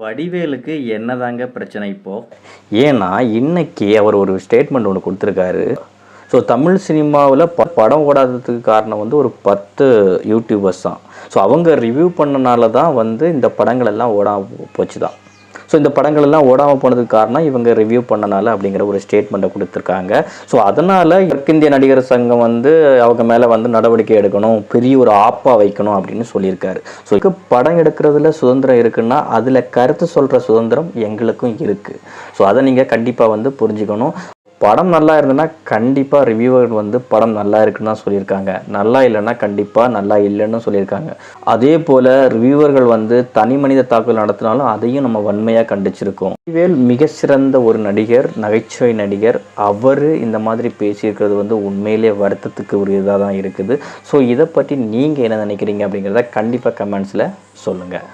வடிவேலுக்கு என்னதாங்க பிரச்சனை இப்போ? ஏன்னா இன்னைக்கு அவர் ஒரு ஸ்டேட்மெண்ட் ஒன்று கொடுத்துருக்காரு. ஸோ தமிழ் சினிமாவில் படம் ஓடாததுக்கு காரணம் வந்து ஒரு 10 யூடியூபர்ஸ் தான். ஸோ அவங்க ரிவ்யூ பண்ணனால தான் வந்து இந்த படங்கள் எல்லாம் ஓடாமல் போச்சு தான். ஸோ இந்த படங்கள் எல்லாம் ஓடாமல் போனதுக்கு காரணம் இவங்க ரிவ்யூ பண்ணனால அப்படிங்கிற ஒரு ஸ்டேட்மெண்ட்டை கொடுத்துருக்காங்க. ஸோ அதனால் இந்திய நடிகர் சங்கம் வந்து அவங்க மேலே வந்து நடவடிக்கை எடுக்கணும், பெரிய ஒரு ஆப்பா வைக்கணும் அப்படின்னு சொல்லியிருக்காரு. ஸோ இதுக்கு படம் எடுக்கிறதுல சுதந்திரம் இருக்குன்னா அதில் கருத்து சொல்கிற சுதந்திரம் எங்களுக்கும் இருக்குது. ஸோ அதை நீங்கள் கண்டிப்பாக வந்து புரிஞ்சுக்கணும். படம் நல்லா இருந்ததுன்னா கண்டிப்பாக ரிவ்யூவர் வந்து படம் நல்லா இருக்குன்னு தான் சொல்லியிருக்காங்க. நல்லா இல்லைன்னா கண்டிப்பாக நல்லா இல்லைன்னு சொல்லியிருக்காங்க. அதே போல் ரிவ்யூவர்கள் வந்து தனி மனித தாக்குதல் நடத்தினாலும் அதையும் நம்ம வன்மையாக கண்டிச்சிருக்கோம். வடிவேல் மிக சிறந்த ஒரு நடிகர், நகைச்சுவை நடிகர். அவர் இந்த மாதிரி பேசியிருக்கிறது வந்து உண்மையிலே வருத்தத்துக்கு உரியதாக தான் இருக்குது. ஸோ இதை பற்றி நீங்கள் என்ன நினைக்கிறீங்க அப்படிங்கிறத கண்டிப்பாக கமெண்ட்ஸில் சொல்லுங்கள்.